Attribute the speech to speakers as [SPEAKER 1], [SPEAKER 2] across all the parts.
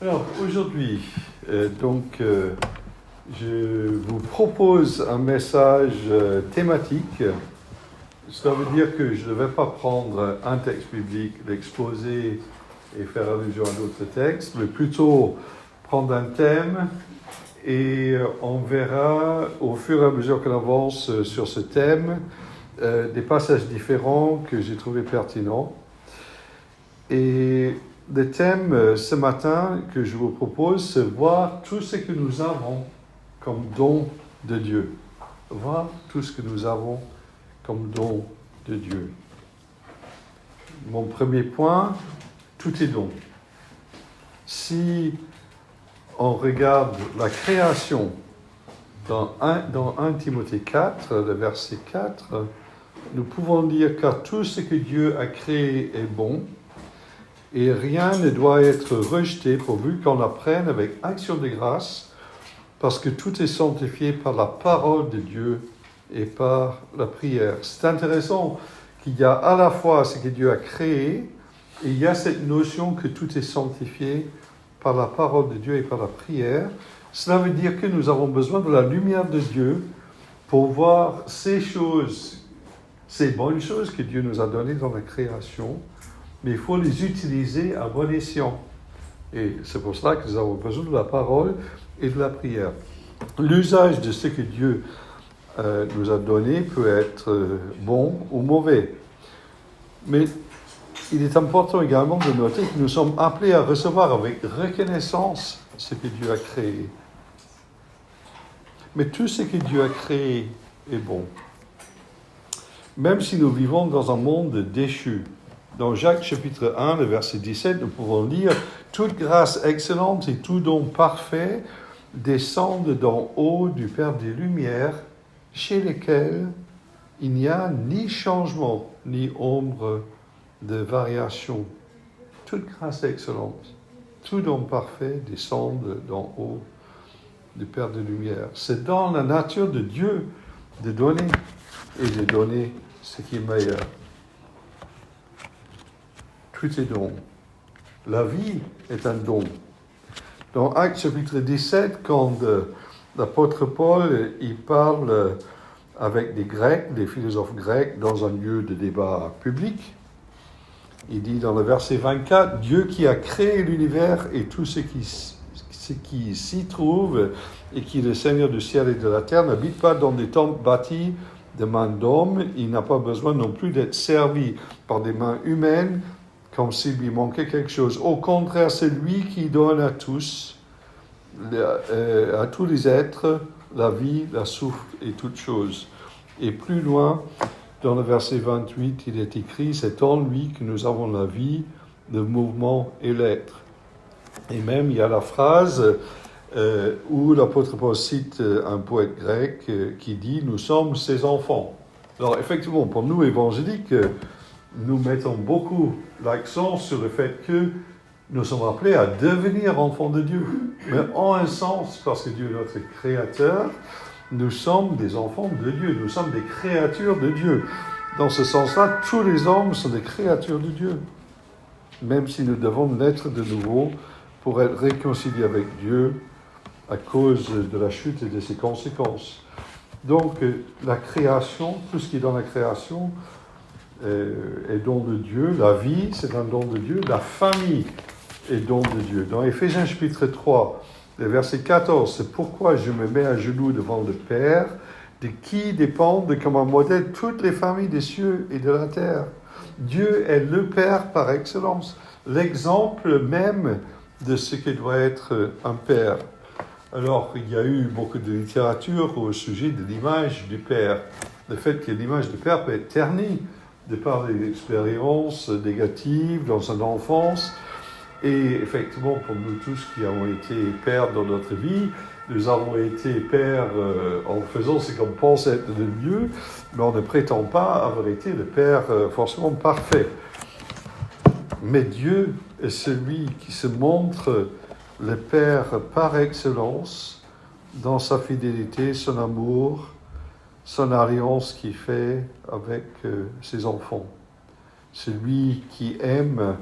[SPEAKER 1] Alors aujourd'hui, je vous propose un message thématique. Cela veut dire que je ne vais pas prendre un texte biblique, l'exposer et faire allusion à d'autres textes, mais plutôt prendre un thème et on verra au fur et à mesure qu'on avance sur ce thème des passages différents que j'ai trouvés pertinents. Et le thème ce matin que je vous propose, c'est voir tout ce que nous avons comme don de Dieu. Voir tout ce que nous avons comme don de Dieu. Mon premier point, tout est don. Si on regarde la création dans 1 Timothée 4, le verset 4, nous pouvons dire car tout ce que Dieu a créé est bon, et rien ne doit être rejeté pourvu qu'on l'apprenne avec action de grâce, parce que tout est sanctifié par la parole de Dieu et par la prière. C'est intéressant qu'il y a à la fois ce que Dieu a créé, et il y a cette notion que tout est sanctifié par la parole de Dieu et par la prière. Cela veut dire que nous avons besoin de la lumière de Dieu pour voir ces choses, ces bonnes choses que Dieu nous a données dans la création, mais il faut les utiliser à bon escient. Et c'est pour cela que nous avons besoin de la parole et de la prière. L'usage de ce que Dieu nous a donné peut être bon ou mauvais. Mais il est important également de noter que nous sommes appelés à recevoir avec reconnaissance ce que Dieu a créé. Mais tout ce que Dieu a créé est bon. Même si nous vivons dans un monde déchu. Dans Jacques chapitre 1, le verset 17, nous pouvons lire « Toute grâce excellente et tout don parfait descendent d'en haut du Père des Lumières, chez lesquels il n'y a ni changement, ni ombre de variation. Toute grâce excellente, tout don parfait descendent d'en haut du Père des Lumières. » C'est dans la nature de Dieu de donner et de donner ce qui est meilleur. Tout est don. La vie est un don. Dans Actes chapitre 17, quand l'apôtre Paul il parle avec des Grecs, des philosophes grecs, dans un lieu de débat public, il dit dans le verset 24, « Dieu qui a créé l'univers et tout ce qui s'y trouve, et qui est le Seigneur du ciel et de la terre, n'habite pas dans des temples bâtis de mains d'hommes. Il n'a pas besoin non plus d'être servi par des mains humaines, comme s'il lui manquait quelque chose. Au contraire, c'est lui qui donne à tous les êtres, la vie, la souffle et toutes choses. » Et plus loin, dans le verset 28, il est écrit « C'est en lui que nous avons la vie, le mouvement et l'être. » Et même, il y a la phrase où l'apôtre Paul cite un poète grec qui dit « Nous sommes ses enfants ». Alors, effectivement, pour nous, évangéliques, nous mettons beaucoup l'accent sur le fait que nous sommes appelés à devenir enfants de Dieu. Mais en un sens, parce que Dieu est notre créateur, nous sommes des enfants de Dieu, nous sommes des créatures de Dieu. Dans ce sens-là, tous les hommes sont des créatures de Dieu, même si nous devons naître de nouveau pour être réconciliés avec Dieu à cause de la chute et de ses conséquences. Donc, la création, tout ce qui est dans la création, est don de Dieu. La vie, c'est un don de Dieu. La famille est don de Dieu. Dans Éphésiens chapitre 3, le verset 14, c'est pourquoi je me mets à genoux devant le Père, de qui dépendent comme un modèle toutes les familles des cieux et de la terre. Dieu est le Père par excellence, l'exemple même de ce que doit être un Père. Alors, il y a eu beaucoup de littérature au sujet de l'image du Père. Le fait que l'image du Père peut être ternie de par les expériences négatives dans son enfance. Et effectivement, pour nous tous qui avons été pères dans notre vie, nous avons été pères en faisant ce qu'on pense être le mieux, mais on ne prétend pas avoir été le Père forcément parfait. Mais Dieu est celui qui se montre le Père par excellence dans sa fidélité, son amour, son alliance qu'il fait avec ses enfants. C'est lui qui aime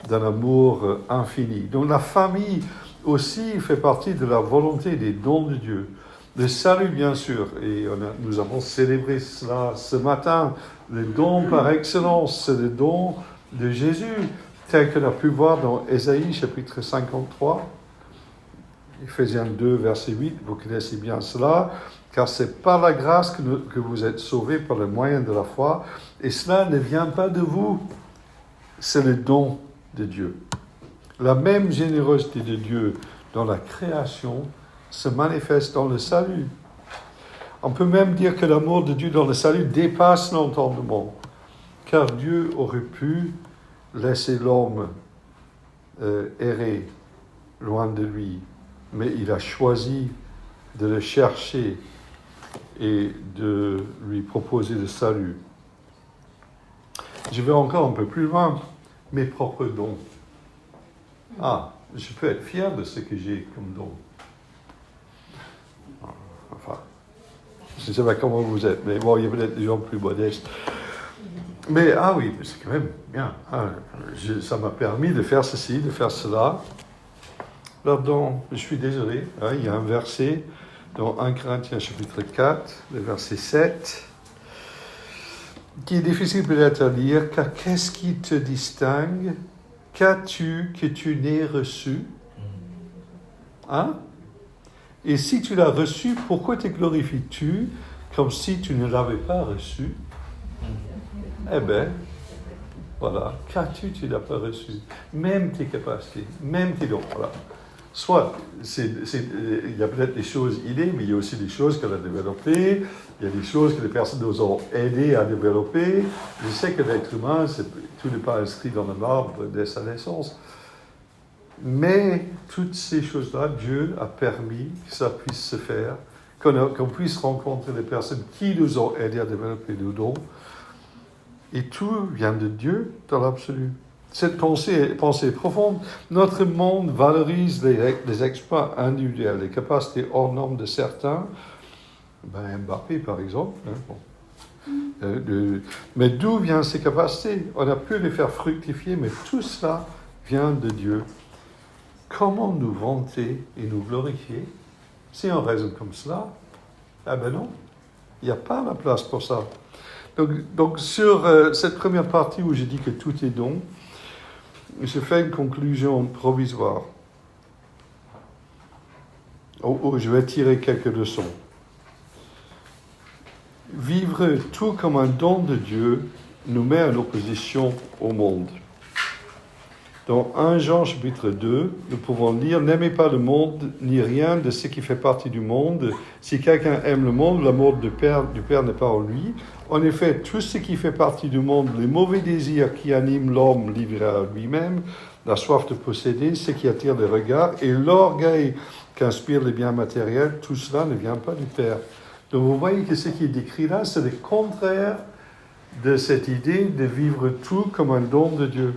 [SPEAKER 1] d'un amour infini. Donc la famille aussi fait partie de la volonté des dons de Dieu. Le salut, bien sûr, et nous avons célébré cela ce matin. Le don par excellence, c'est le don de Jésus, tel qu'on a pu voir dans Ésaïe, chapitre 53, Éphésiens 2, verset 8, vous connaissez bien cela, car c'est par la grâce que vous êtes sauvés par le moyen de la foi, et cela ne vient pas de vous, c'est le don de Dieu. La même générosité de Dieu dans la création se manifeste dans le salut. On peut même dire que l'amour de Dieu dans le salut dépasse l'entendement, car Dieu aurait pu laisser l'homme errer loin de lui, mais il a choisi de le chercher et de lui proposer le salut. Je vais encore un peu plus loin, mes propres dons. Je peux être fier de ce que j'ai comme don. Enfin, je ne sais pas comment vous êtes, mais bon, il y a peut-être des gens plus modestes. Mais, oui, c'est quand même bien. Ça m'a permis de faire ceci, de faire cela. Pardon, je suis désolé, il y a un verset dans 1 Corinthiens chapitre 4, le verset 7, qui est difficile peut-être à lire, car qu'est-ce qui te distingue? Qu'as-tu que tu n'aies reçu? Et si tu l'as reçu, pourquoi te glorifies-tu comme si tu ne l'avais pas reçu? Eh bien, voilà, qu'as-tu, tu ne l'as pas reçu? Même tes capacités, même tes dons, voilà. Soit, il y a peut-être des choses innées, mais il y a aussi des choses qu'elle a développées, il y a des choses que les personnes nous ont aidé à développer. Je sais que l'être humain, tout n'est pas inscrit dans le marbre dès sa naissance. Mais toutes ces choses-là, Dieu a permis que ça puisse se faire, qu'on puisse rencontrer des personnes qui nous ont aidés à développer nos dons. Et tout vient de Dieu dans l'absolu. Cette pensée est profonde. Notre monde valorise les exploits individuels, les capacités hors normes de certains. Mbappé, par exemple. Mais d'où viennent ces capacités? On a pu les faire fructifier, mais tout cela vient de Dieu. Comment nous vanter et nous glorifier si on raisonne comme cela? Non, il n'y a pas la place pour ça. Donc sur cette première partie où j'ai dit que tout est don, je fais une conclusion provisoire. Je vais tirer quelques leçons. Vivre tout comme un don de Dieu nous met en opposition au monde. Dans 1 Jean chapitre 2, nous pouvons lire « N'aimez pas le monde, ni rien de ce qui fait partie du monde. Si quelqu'un aime le monde, l'amour du Père n'est pas en lui. En effet, tout ce qui fait partie du monde, les mauvais désirs qui animent l'homme livré à lui-même, la soif de posséder, ce qui attire les regards, et l'orgueil qu'inspirent les biens matériels, tout cela ne vient pas du Père. » Donc vous voyez que ce qui est décrit là, c'est le contraire de cette idée de vivre tout comme un don de Dieu.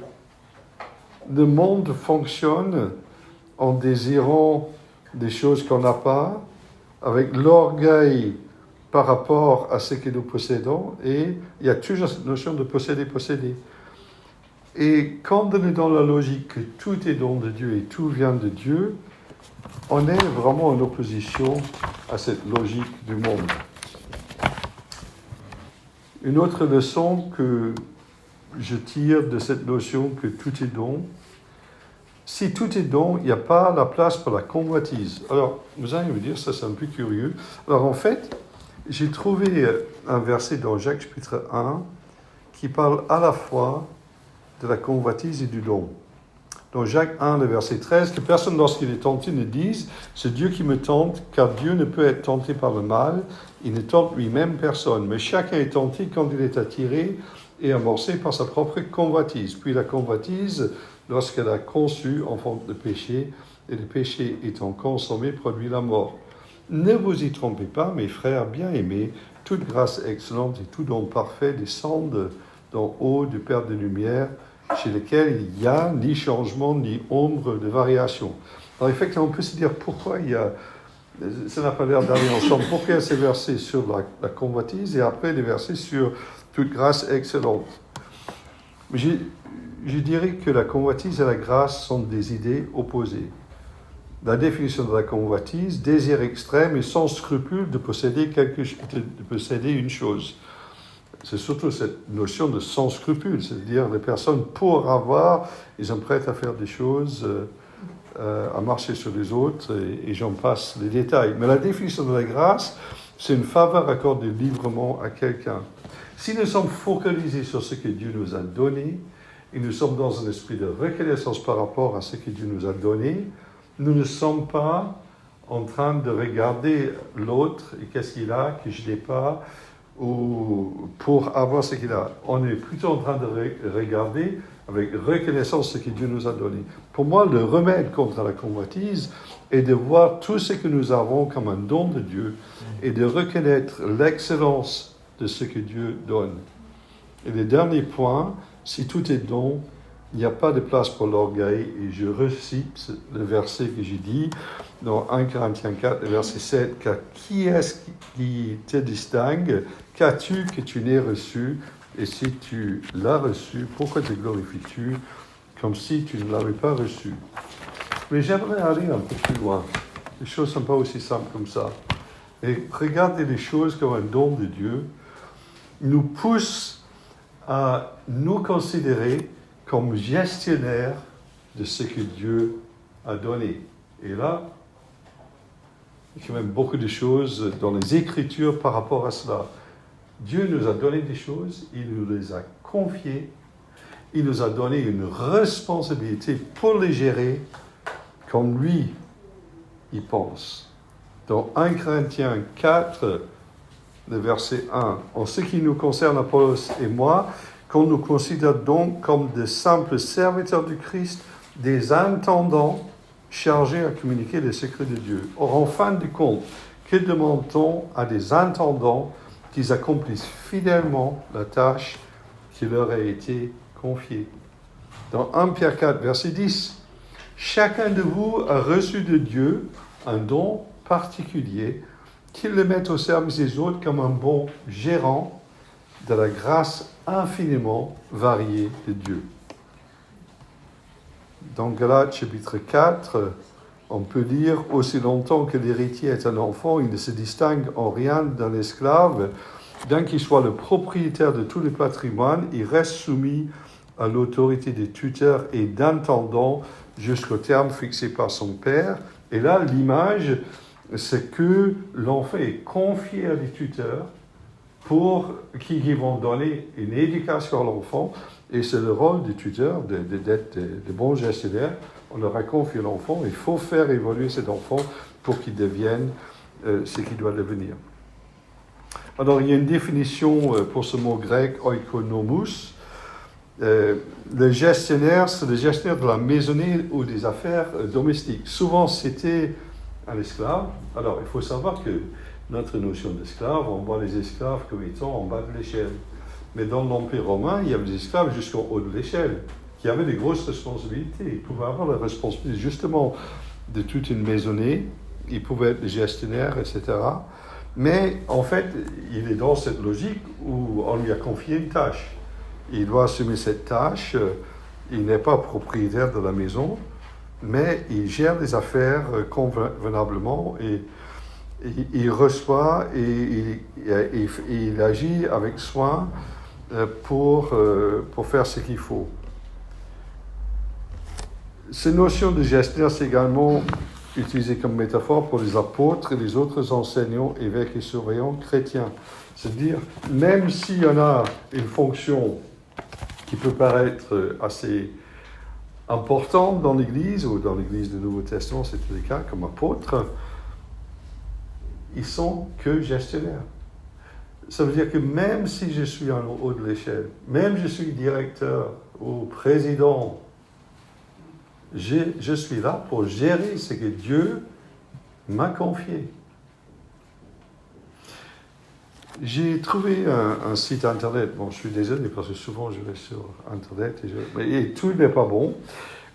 [SPEAKER 1] Le monde fonctionne en désirant des choses qu'on n'a pas, avec l'orgueil par rapport à ce que nous possédons, et il y a toujours cette notion de posséder. Et quand on est dans la logique que tout est don de Dieu et tout vient de Dieu, on est vraiment en opposition à cette logique du monde. Une autre leçon que je tire de cette notion que tout est don, si tout est don, il n'y a pas la place pour la convoitise. Alors, vous allez me dire, ça c'est un peu curieux. Alors en fait, j'ai trouvé un verset dans Jacques chapitre 1 qui parle à la fois de la convoitise et du don. Dans Jacques 1, le verset 13, que personne lorsqu'il est tenté ne dise « C'est Dieu qui me tente, car Dieu ne peut être tenté par le mal, il ne tente lui-même personne. Mais chacun est tenté quand il est attiré et amorcé par sa propre convoitise. Puis la convoitise, lorsqu'elle a conçu, enfante le péché, et le péché étant consommé, produit la mort. Ne vous y trompez pas, mes frères bien-aimés, toute grâce excellente et tout don parfait descendent d'en haut du Père des Lumières, chez lequel il n'y a ni changement ni ombre de variation. » Alors effectivement, on peut se dire pourquoi ça n'a pas l'air d'aller ensemble. Pourquoi il y a ces versets sur la convoitise et après des versets sur toute grâce excellente? Je dirais que la convoitise et la grâce sont des idées opposées. La définition de la convoitise, désir extrême et sans scrupule de posséder une chose. C'est surtout cette notion de sans scrupule, c'est-à-dire les personnes pour avoir, ils sont prêts à faire des choses, à marcher sur les autres, et j'en passe les détails. Mais la définition de la grâce, c'est une faveur accordée librement à quelqu'un. Si nous sommes focalisés sur ce que Dieu nous a donné, et nous sommes dans un esprit de reconnaissance par rapport à ce que Dieu nous a donné, nous ne sommes pas en train de regarder l'autre et qu'est-ce qu'il a, que je n'ai pas, ou pour avoir ce qu'il a. On est plutôt en train de regarder avec reconnaissance ce que Dieu nous a donné. Pour moi, le remède contre la convoitise est de voir tout ce que nous avons comme un don de Dieu et de reconnaître l'excellence de ce que Dieu donne. Et le dernier point, si tout est don, il n'y a pas de place pour l'orgueil. Et je recite le verset que j'ai dit dans 1 Corinthiens 4, verset 7, « Car qui est-ce qui te distingue? Qu'as-tu que tu n'aies reçu? Et si tu l'as reçu, pourquoi te glorifies-tu comme si tu ne l'avais pas reçu ?» Mais j'aimerais aller un peu plus loin. Les choses ne sont pas aussi simples comme ça. Et regarder les choses comme un don de Dieu nous pousse à nous considérer comme gestionnaire de ce que Dieu a donné. Et là, il y a quand même beaucoup de choses dans les Écritures par rapport à cela. Dieu nous a donné des choses, il nous les a confiées, il nous a donné une responsabilité pour les gérer comme lui, il pense. Dans 1 Corinthiens 4, le verset 1, « En ce qui nous concerne, Apollos et moi, qu'on nous considère donc comme de simples serviteurs du Christ, des intendants chargés à communiquer les secrets de Dieu. Or, en fin de compte, que demande-t-on à des intendants qu'ils accomplissent fidèlement la tâche qui leur a été confiée ?» Dans 1 Pierre 4, verset 10, « Chacun de vous a reçu de Dieu un don particulier, qu'il le mette au service des autres comme un bon gérant de la grâce infiniment variée de Dieu. » Dans Galates chapitre 4, on peut lire « Aussi longtemps que l'héritier est un enfant, il ne se distingue en rien d'un esclave. Bien qu'il soit le propriétaire de tout le patrimoine, il reste soumis à l'autorité des tuteurs et d'intendants jusqu'au terme fixé par son père. » Et là, l'image, c'est que l'enfant est confié à des tuteurs pour qui vont donner une éducation à l'enfant. Et c'est le rôle du tuteur d'être de bons gestionnaires. On leur a confié l'enfant. Il faut faire évoluer cet enfant pour qu'il devienne ce qu'il doit devenir. Alors, il y a une définition pour ce mot grec, oikonomos. Le gestionnaire, c'est le gestionnaire de la maisonnée ou des affaires domestiques. Souvent, c'était un esclave. Alors, il faut savoir que notre notion d'esclave, on voit les esclaves comme étant en bas de l'échelle. Mais dans l'Empire romain, il y avait des esclaves jusqu'en haut de l'échelle, qui avaient des grosses responsabilités. Ils pouvaient avoir la responsabilité justement de toute une maisonnée, ils pouvaient être des gestionnaires, etc. Mais en fait, il est dans cette logique où on lui a confié une tâche. Il doit assumer cette tâche, il n'est pas propriétaire de la maison, mais il gère les affaires convenablement et il reçoit et il agit avec soin pour faire ce qu'il faut. Cette notion de gestionnaire, c'est également utilisé comme métaphore pour les apôtres et les autres enseignants, évêques et surveillants chrétiens. C'est-à-dire, même s'il y en a une fonction qui peut paraître assez importante dans l'Église, ou dans l'Église du Nouveau Testament, c'était le cas, comme apôtres, ils sont que gestionnaires. Ça veut dire que même si je suis en haut de l'échelle, même si je suis directeur ou président, je suis là pour gérer ce que Dieu m'a confié. J'ai trouvé un site internet. Bon, je suis désolé parce que souvent je vais sur internet et tout n'est pas bon.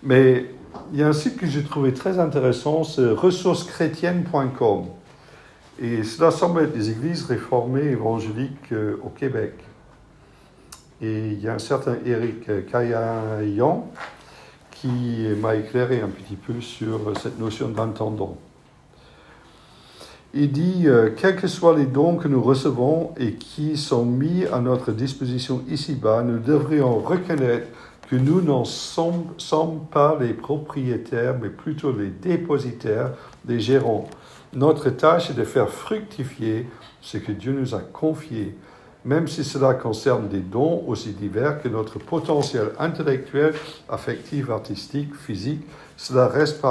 [SPEAKER 1] Mais il y a un site que j'ai trouvé très intéressant, c'est ressourceschrétiennes.com. Et cela semble être des églises réformées évangéliques au Québec. Et il y a un certain Éric Caillayan qui m'a éclairé un petit peu sur cette notion d'intendant. Il dit, quels que soient les dons que nous recevons et qui sont mis à notre disposition ici-bas, nous devrions reconnaître que nous n'en sommes pas les propriétaires, mais plutôt les dépositaires, les gérants. Notre tâche est de faire fructifier ce que Dieu nous a confié, même si cela concerne des dons aussi divers que notre potentiel intellectuel, affectif, artistique, physique. Cela reste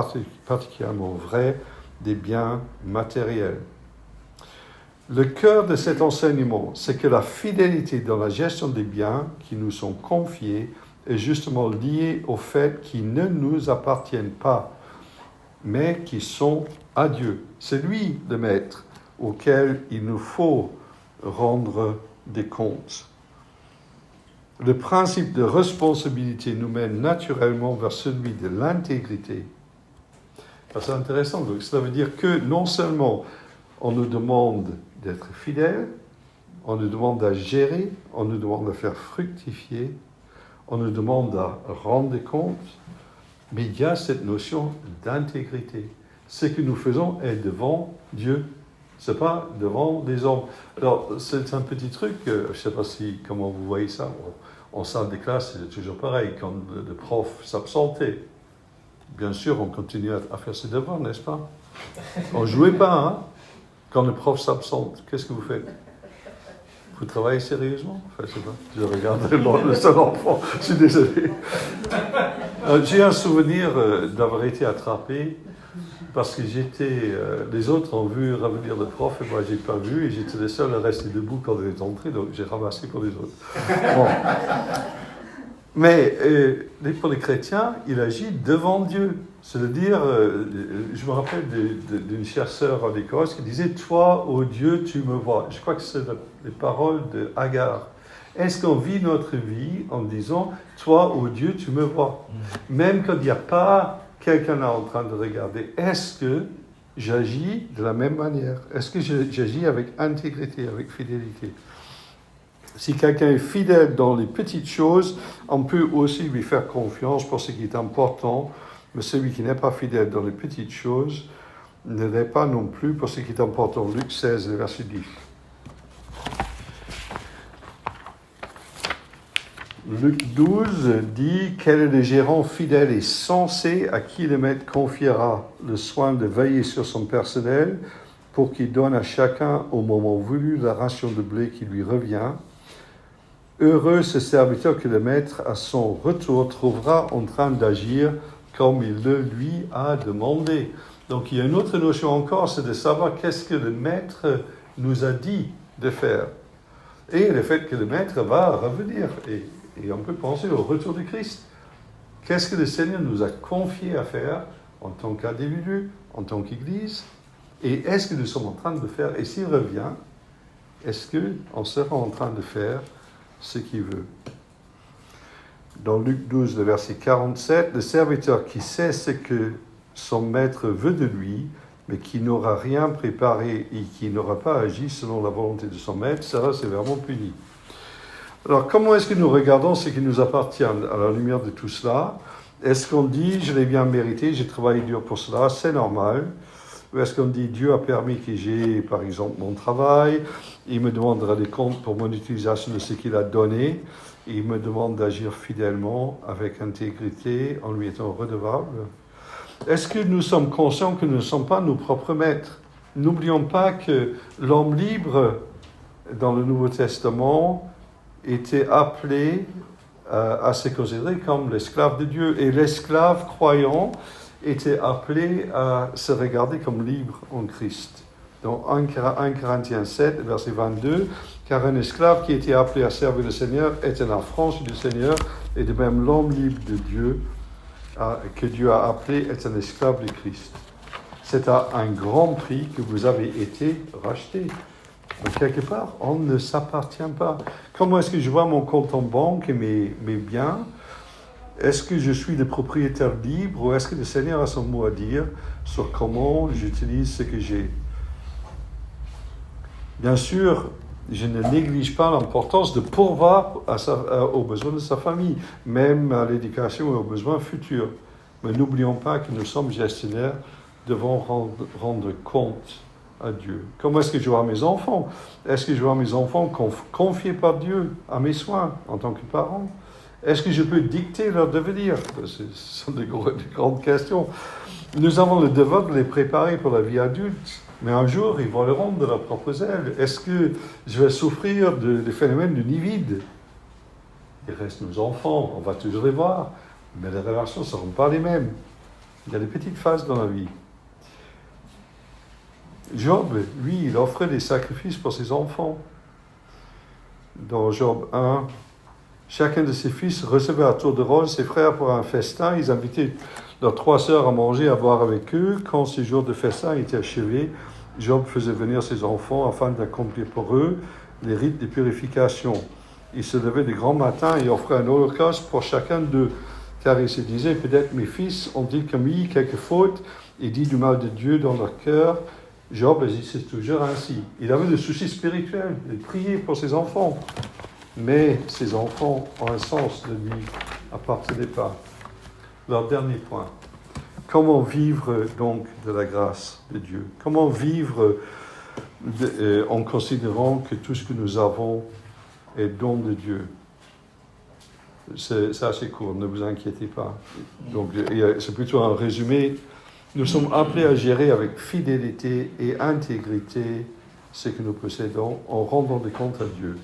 [SPEAKER 1] particulièrement vrai des biens matériels. Le cœur de cet enseignement, c'est que la fidélité dans la gestion des biens qui nous sont confiés est justement liée au fait qu'ils ne nous appartiennent pas, mais qui sont à Dieu. C'est lui le maître auquel il nous faut rendre des comptes. Le principe de responsabilité nous mène naturellement vers celui de l'intégrité. C'est intéressant, donc cela veut dire que non seulement on nous demande d'être fidèles, on nous demande à gérer, on nous demande à faire fructifier, on nous demande à rendre des comptes, mais il y a cette notion d'intégrité. Ce que nous faisons est devant Dieu, ce n'est pas devant les hommes. Alors, c'est un petit truc, je ne sais pas comment vous voyez ça, en salle de classe, c'est toujours pareil, quand le prof s'absentait. Bien sûr, on continue à faire ses devoirs, n'est-ce pas? On ne jouait pas, hein? Quand le prof s'absente, qu'est-ce que vous faites? Vous travaillez sérieusement? Enfin, je sais pas. Je regarde le seul enfant, je suis désolé. J'ai un souvenir d'avoir été attrapé parce que les autres ont vu revenir le prof et moi, je n'ai pas vu et j'étais le seul à rester debout quand il est entré, donc j'ai ramassé pour les autres. Bon. Mais pour les chrétiens, il agit devant Dieu. C'est-à-dire, je me rappelle d'une chère sœur en Écosse qui disait « Toi, ô Dieu, tu me vois ». Je crois que c'est les paroles de Agar. Est-ce qu'on vit notre vie en disant « Toi, ô Dieu, tu me vois ». Même quand il n'y a pas quelqu'un là en train de regarder, est-ce que j'agis de la même manière? Est-ce que j'agis avec intégrité, avec fidélité? Si quelqu'un est fidèle dans les petites choses, on peut aussi lui faire confiance pour ce qui est important, mais celui qui n'est pas fidèle dans les petites choses ne l'est pas non plus pour ce qui est important. Luc 16, verset 10. Luc 12 dit « Quel est le gérant fidèle et sensé à qui le maître confiera le soin de veiller sur son personnel pour qu'il donne à chacun au moment voulu la ration de blé qui lui revient. Heureux ce serviteur que le maître, à son retour, trouvera en train d'agir comme il le lui a demandé. » Donc il y a une autre notion encore, c'est de savoir qu'est-ce que le maître nous a dit de faire. Et le fait que le maître va revenir. Et on peut penser au retour de Christ. Qu'est-ce que le Seigneur nous a confié à faire en tant qu'individu, en tant qu'Église? Et est-ce que nous sommes en train de faire? Et s'il revient, est-ce qu'on sera en train de faire ce qu'il veut? Dans Luc 12, le verset 47, le serviteur qui sait ce que son maître veut de lui, mais qui n'aura rien préparé et qui n'aura pas agi selon la volonté de son maître, sera sévèrement puni. Alors, comment est-ce que nous regardons ce qui nous appartient à la lumière de tout cela? Est-ce qu'on dit, je l'ai bien mérité, j'ai travaillé dur pour cela, c'est normal? Ou est-ce qu'on dit, Dieu a permis que j'ai, par exemple, mon travail, il me demandera des comptes pour mon utilisation de ce qu'il a donné, il me demande d'agir fidèlement, avec intégrité, en lui étant redevable? Est-ce que nous sommes conscients que nous ne sommes pas nos propres maîtres? N'oublions pas que l'homme libre, dans le Nouveau Testament, était appelé à se considérer comme l'esclave de Dieu. Et l'esclave croyant était appelé à se regarder comme libre en Christ. Dans 1 Corinthiens 7, verset 22, « Car un esclave qui était appelé à servir le Seigneur est un affranchi du Seigneur, et de même l'homme libre de Dieu, que Dieu a appelé, est un esclave de Christ. » C'est à un grand prix que vous avez été rachetés. Donc, quelque part, on ne s'appartient pas. Comment est-ce que je vois mon compte en banque et mes biens? Est-ce que je suis le propriétaire libre ou est-ce que le Seigneur a son mot à dire sur comment j'utilise ce que j'ai? Bien sûr, Je ne néglige pas l'importance de pourvoir aux besoins de sa famille, même à l'éducation et aux besoins futurs. Mais n'oublions pas que nous sommes gestionnaires, devons rendre compte à Dieu. Comment est-ce que je vois mes enfants? Est-ce que je vois mes enfants confiés par Dieu à mes soins en tant que parent? Est-ce que je peux dicter leur devenir? Ce sont des grandes questions. Nous avons le devoir de les préparer pour la vie adulte, mais un jour, ils voleront de leurs propres ailes. Est-ce que je vais souffrir des phénomènes du nid vide? Il reste nos enfants, on va toujours les voir, mais les relations ne seront pas les mêmes. Il y a des petites phases dans la vie. Job, lui, il offrait des sacrifices pour ses enfants. Dans Job 1, chacun de ses fils recevait à tour de rôle ses frères pour un festin. Ils invitaient leurs 3 sœurs à manger, à boire avec eux. Quand ces jours de festin étaient achevés, Job faisait venir ses enfants afin d'accomplir pour eux les rites de purification. Il se levait de grand matin et offrait un holocauste pour chacun d'eux. Car il se disait, peut-être mes fils ont-ils commis quelques fautes et dit du mal de Dieu dans leur cœur. Job agissait toujours ainsi. Il avait des soucis spirituels, il priait pour ses enfants. Mais ses enfants, en un sens, ne lui appartenaient pas. Leur dernier point. Comment vivre donc de la grâce de Dieu? Comment vivre en considérant que tout ce que nous avons est don de Dieu? C'est assez court, ne vous inquiétez pas. Donc, c'est plutôt un résumé. Nous sommes appelés à gérer avec fidélité et intégrité ce que nous possédons en rendant des comptes à Dieu.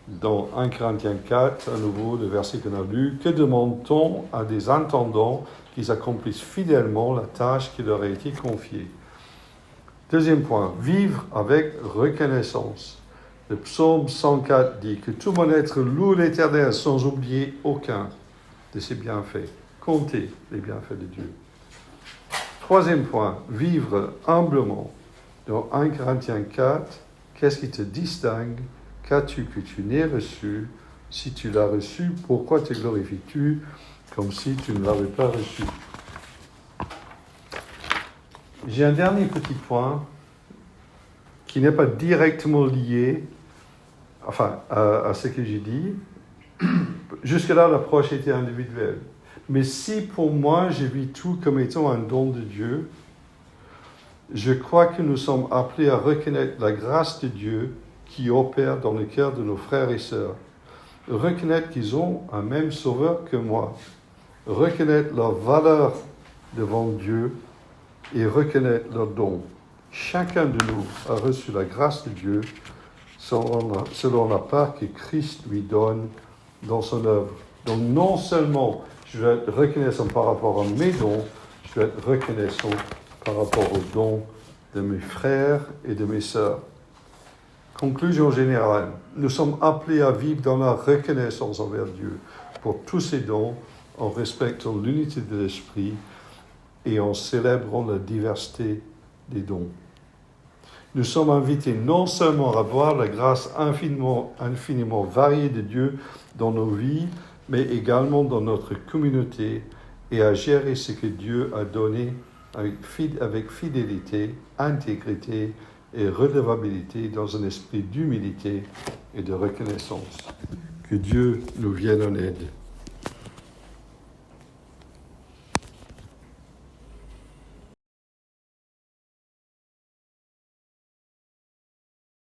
[SPEAKER 1] Dans 1 Corinthiens 4, à nouveau, le verset qu'on a lu, « Que demande-t-on à des intendants qu'ils accomplissent fidèlement la tâche qui leur a été confiée ?» Deuxième point, vivre avec reconnaissance. Le psaume 104 dit que tout mon être loue l'Éternel sans oublier aucun de ses bienfaits. Comptez les bienfaits de Dieu. Troisième point, vivre humblement. Dans 1 Corinthiens 4, qu'est-ce qui te distingue? Qu'as-tu que tu n'aies reçu? Si tu l'as reçu, pourquoi te glorifies-tu comme si tu ne l'avais pas reçu? J'ai un dernier petit point qui n'est pas directement lié à ce que j'ai dit. Jusque-là, l'approche était individuelle. Mais si pour moi, je vis tout comme étant un don de Dieu, je crois que nous sommes appelés à reconnaître la grâce de Dieu qui opère dans le cœur de nos frères et sœurs. Reconnaître qu'ils ont un même sauveur que moi. Reconnaître leur valeur devant Dieu et reconnaître leurs dons. Chacun de nous a reçu la grâce de Dieu selon la part que Christ lui donne dans son œuvre. Donc non seulement je vais être reconnaissant par rapport à mes dons, je vais être reconnaissant par rapport aux dons de mes frères et de mes sœurs. Conclusion générale, nous sommes appelés à vivre dans la reconnaissance envers Dieu pour tous ses dons, en respectant l'unité de l'esprit et en célébrant la diversité des dons. Nous sommes invités non seulement à voir la grâce infiniment variée de Dieu dans nos vies, mais également dans notre communauté et à gérer ce que Dieu a donné avec fidélité, intégrité et redevabilité dans un esprit d'humilité et de reconnaissance. Que Dieu nous vienne en aide.